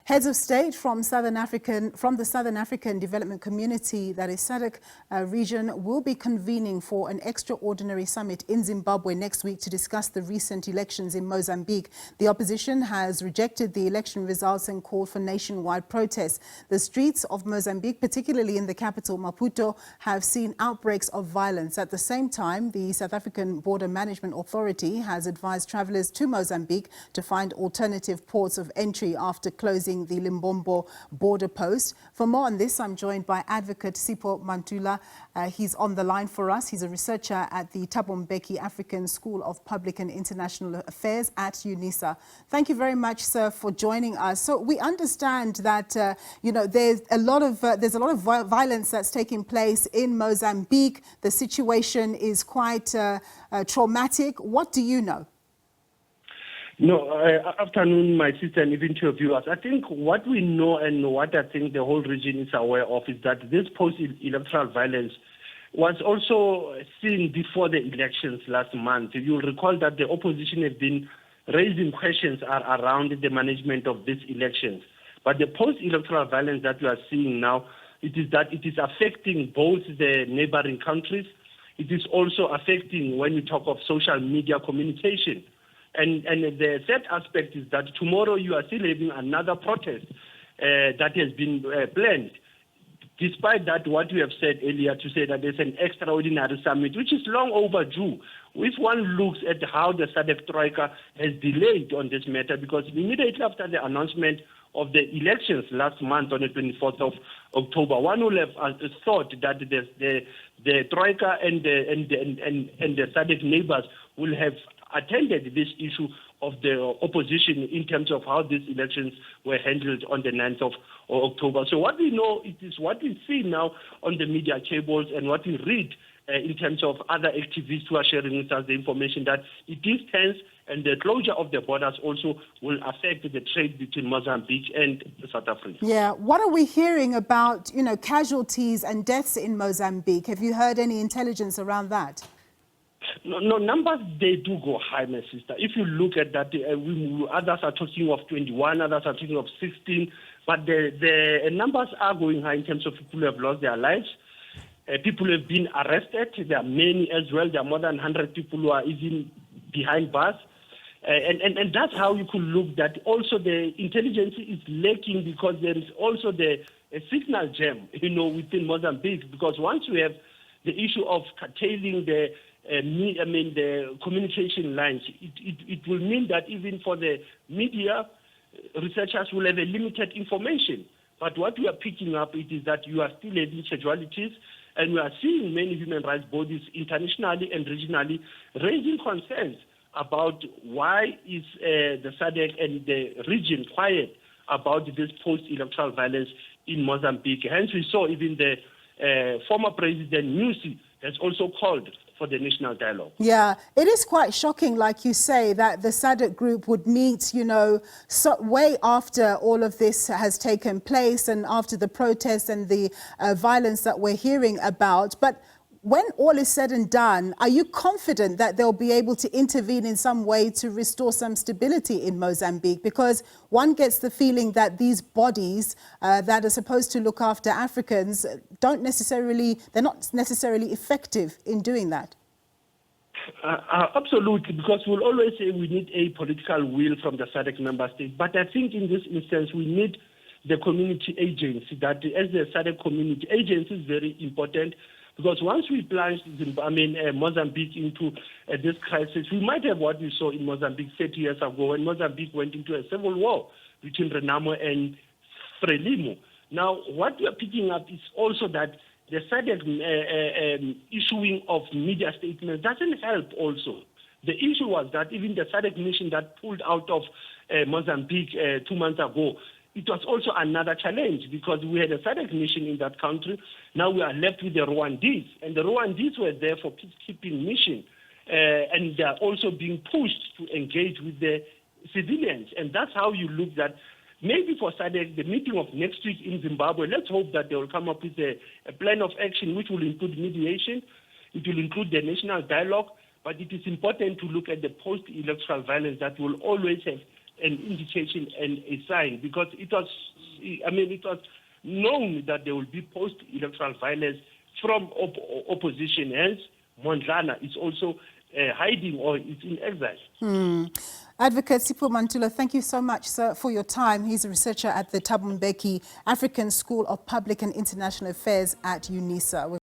Heads of state from the Southern African Development Community, that is SADC region, will be convening for an extraordinary summit in Zimbabwe next week to discuss the recent elections in Mozambique. The opposition has rejected the election results and called for nationwide protests. The streets of Mozambique, particularly in the capital Maputo, have seen outbreaks of violence. At the same time, the South African Border Management Authority has advised travelers to Mozambique to find alternative ports of entry after closing the Limbombo border post. For more on this, I'm joined by advocate Sipho Mantula. He's on the line for us. He's a researcher at the Thabo Mbeki African School of Public and International Affairs at UNISA. Thank you very much, sir, for joining us. So we understand that there's a lot of violence that's taking place in Mozambique. The situation is quite traumatic. What do you know? No, afternoon, my sister, and even to your viewers. I think what we know and what I think the whole region is aware of is that this post-electoral violence was also seen before the elections last month. You'll recall that the opposition have been raising questions around the management of these elections. But the post-electoral violence that we are seeing now, it is affecting both the neighboring countries. It is also affecting when we talk of social media communication. And the third aspect is that tomorrow you are still having another protest that has been planned. Despite that, what we have said earlier to say that there's an extraordinary summit, which is long overdue. If one looks at how the SADC Troika has delayed on this matter, because immediately after the announcement of the elections last month on the 24th of October, one would have thought that the Troika and the SADC neighbors will have attended this issue of the opposition in terms of how these elections were handled on the 9th of October. So what we know is what we see now on the media cables and what we read in terms of other activists who are sharing with us the information that it is tense, and the closure of the borders also will affect the trade between Mozambique and South Africa. Yeah, what are we hearing about, casualties and deaths in Mozambique? Have you heard any intelligence around that? No, numbers, they do go high, my sister. If you look at that, others are talking of 21, others are talking of 16, but the numbers are going high in terms of people who have lost their lives. People have been arrested. There are many as well. There are more than 100 people who are even behind bars. And that's how you could look that also the intelligence is lacking, because there is also a signal jam, within Mozambique, because once you have the issue of curtailing the communication lines, it will mean that even for the media, researchers will have a limited information. But what we are picking up is that you are still having casualties, and we are seeing many human rights bodies internationally and regionally raising concerns about why is the SADC and the region quiet about this post-electoral violence in Mozambique. Hence, we saw even the former president, Nyusi, has also called for the national dialogue. Yeah, it is quite shocking, like you say, that the SADC group would meet, way after all of this has taken place and after the protests and the violence that we're hearing about. But when all is said and done, are you confident that they'll be able to intervene in some way to restore some stability in Mozambique? Because one gets the feeling that these bodies that are supposed to look after Africans they're not necessarily effective in doing that. Absolutely, because we'll always say we need a political will from the SADC member states. But I think in this instance, we need the community agency, that as the SADC community agency is very important. Because once we plunged Mozambique into this crisis, we might have what we saw in Mozambique 30 years ago when Mozambique went into a civil war between Renamo and Frelimo. Now, what we are picking up is also that the SADC issuing of media statements doesn't help also. The issue was that even the SADC mission that pulled out of Mozambique 2 months ago, it was also another challenge, because we had a SADC mission in that country. Now we are left with the Rwandese, and the Rwandese were there for peacekeeping mission, and they are also being pushed to engage with the civilians. And that's how you look that maybe for SADC, the meeting of next week in Zimbabwe, let's hope that they will come up with a plan of action which will include mediation, it will include the national dialogue, but it is important to look at the post-electoral violence that will always have an indication and a sign, because it was known that there will be post-electoral violence from opposition. Hence, Mondlane is also hiding or is in exile. Advocate Sipho Mantula, thank you so much, sir, for your time. He's a researcher at the Thabo Mbeki African School of Public and International Affairs at UNISA.